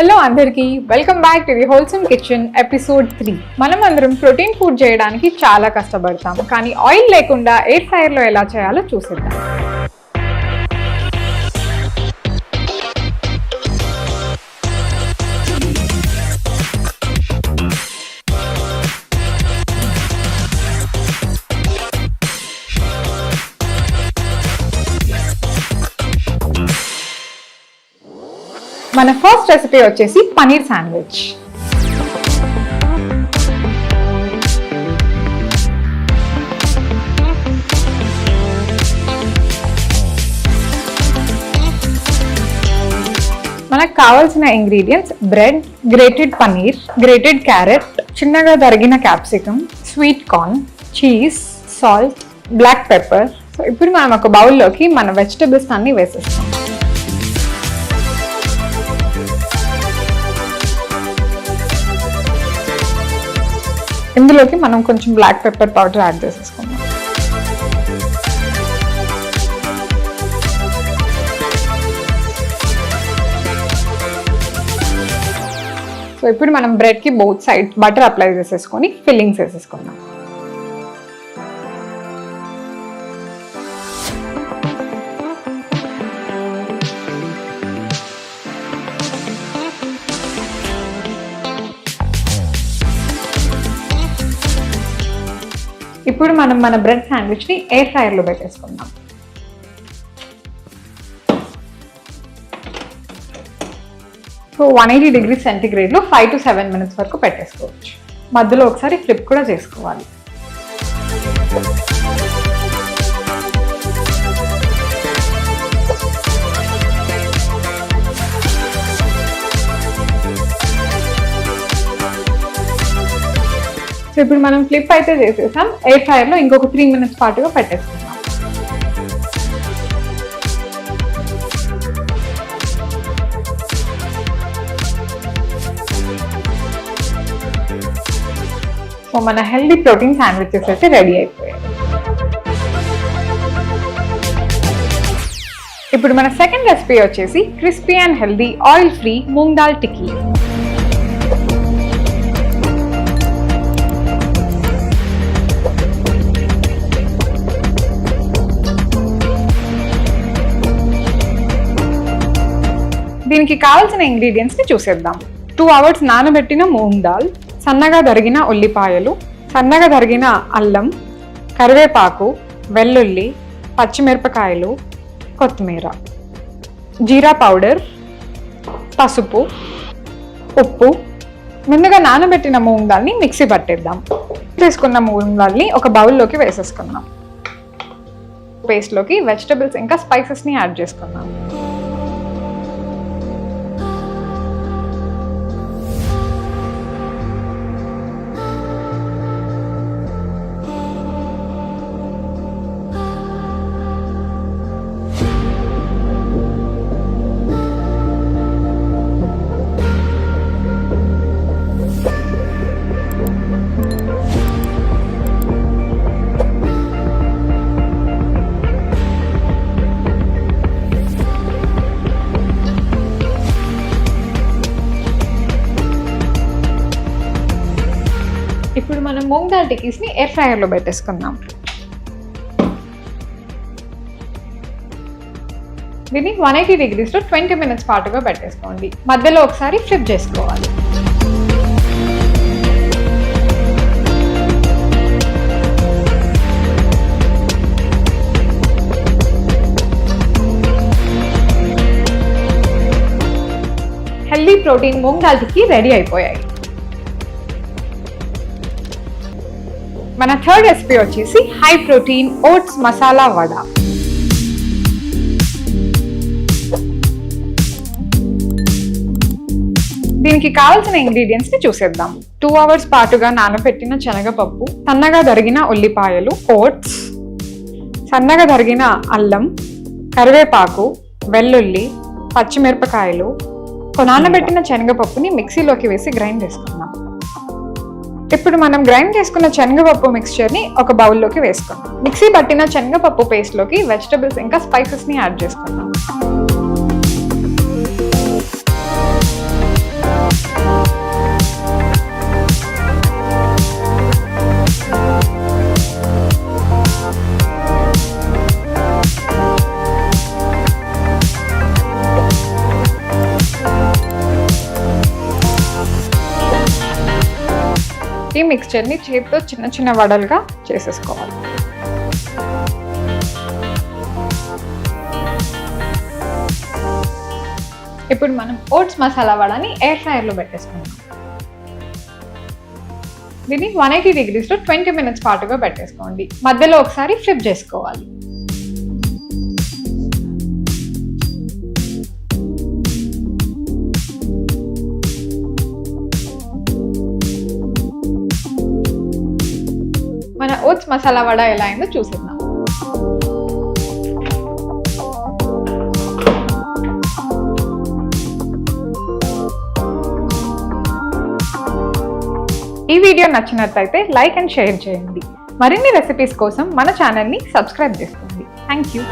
Hello అందరికీ, welcome back to the wholesome kitchen episode 3. మనం అందరం ప్రోటీన్ ఫుడ్ చేయడానికి చాలా కష్టపడతాం, కానీ ఆయిల్ లేకుండా ఎయిర్ ఫ్రైయర్ లో ఎలా చేయాలో చూసేద్దాం. మన ఫస్ట్ రెసిపీ వచ్చేసి పనీర్ శాండ్విచ్. మనకు కావాల్సిన ingredients: bread, grated paneer, grated carrot, చిన్నగా తరిగిన capsicum, sweet corn, cheese, salt, black pepper. So ఇప్పుడు మనం ఒక బౌల్లోకి మన వెజిటబుల్స్ అన్ని వేసేస్తాం. ఇందులోకి మనం కొంచెం బ్లాక్ పెప్పర్ పౌడర్ యాడ్ చేసేసుకుందాం. సో ఇప్పుడు మనం బ్రెడ్కి బోత్ సైడ్ బటర్ అప్లై చేసేసుకొని ఫిల్లింగ్స్ వేసేసుకుందాం. ఇప్పుడు మనం మన బ్రెడ్ శాండ్విచ్ని ఎయిర్ ఫ్రైయర్లో పెట్టేసుకుందాం. సో 180 డిగ్రీ సెంటీగ్రేడ్లో 5 to 7 minutes వరకు పెట్టేసుకోవచ్చు. మధ్యలో ఒకసారి ఫ్లిప్ కూడా చేసుకోవాలి. సో ఇప్పుడు మనం ఫ్లిప్ అయితే చేసేసాం. ఎయిర్ ఫ్రైయర్లో ఇంకొక 3 minutes పాటుగా పెట్టేసుకుందాం. సో మన హెల్దీ ప్రోటీన్ శాండ్విచెస్ అయితే రెడీ అయిపోయాయి. ఇప్పుడు మన సెకండ్ రెసిపీ వచ్చేసి crispy and healthy oil free moong dal tikki. దీనికి కావాల్సిన ఇంగ్రీడియంట్స్ ని చూసేద్దాం. 2 hours నానబెట్టిన మూంగ్ దాల్, సన్నగా తరిగిన ఉల్లిపాయలు, సన్నగా తరిగిన అల్లం, కరివేపాకు, వెల్లుల్లి, పచ్చిమిరపకాయలు, కొత్తిమీర, జీరా పౌడర్, పసుపు, ఉప్పు. ముందుగా నానబెట్టిన మూంగ్ దాల్ని మిక్సీ పట్టేద్దాం. తీసుకున్న మూంగ్ దాల్ని ఒక బౌల్లోకి వేసేసుకుందాం. పేస్ట్లోకి వెజిటబుల్స్ ఇంకా స్పైసెస్ని యాడ్ చేసుకుందాం. ఇప్పుడు మనం మూంగ్ దాల్ టిక్కీస్ని ఎయిర్ ఫ్రైయర్లో పెట్టేసుకుందాం. దీన్ని 180 degreesలో 20 minutes పాటుగా పెట్టేసుకోండి. మధ్యలో ఒకసారి ఫ్లిప్ చేసుకోవాలి. Healthy protein moong dal tikki ready అయిపోయాయి. మన థర్డ్ రెసిపీ వచ్చేసి high protein oats masala vada. దీనికి కావాల్సిన ఇంగ్రీడియంట్స్ ని చూసేద్దాం. 2 hours పాటుగా నానబెట్టిన శనగపప్పు, సన్నగా తరిగిన ఉల్లిపాయలు, ఓట్స్, సన్నగా తరిగిన అల్లం, కరివేపాకు, వెల్లుల్లి, పచ్చిమిరపకాయలు. నానబెట్టిన శనగపప్పుని మిక్సీలోకి వేసి గ్రైండ్ చేసుకుందాం. ఇప్పుడు మనం గ్రైండ్ చేసుకున్న శనగపప్పు మిక్స్చర్ని ఒక బౌల్లోకి వేసుకుందాం. మిక్సీ పట్టిన శనగపప్పు పేస్ట్లోకి వెజిటబుల్స్ ఇంకా స్పైసెస్ని యాడ్ చేసుకుందాం. మిక్స్చర్ని చేతితో చిన్న చిన్న వడలుగా చేసేసుకోవాలి. ఇప్పుడు మనం ఓట్స్ మసాలా వడని ఎయిర్ ఫ్రైయర్లో పెట్టేసుకుందాం. దీన్ని 180 degreesలో 20 minutes పాటుగా పెట్టేసుకోండి. మధ్యలో ఒకసారి ఫ్లిప్ చేసుకోవాలి. మన ఓట్స్ మసాలా వడ ఎలా అయిందో చూసేద్దాం. ఈ వీడియో నచ్చినట్లయితే లైక్ అండ్ షేర్ చేయండి. మరిన్ని రెసిపీస్ కోసం మన ఛానల్ని సబ్స్క్రైబ్ చేసుకోండి. Thank you.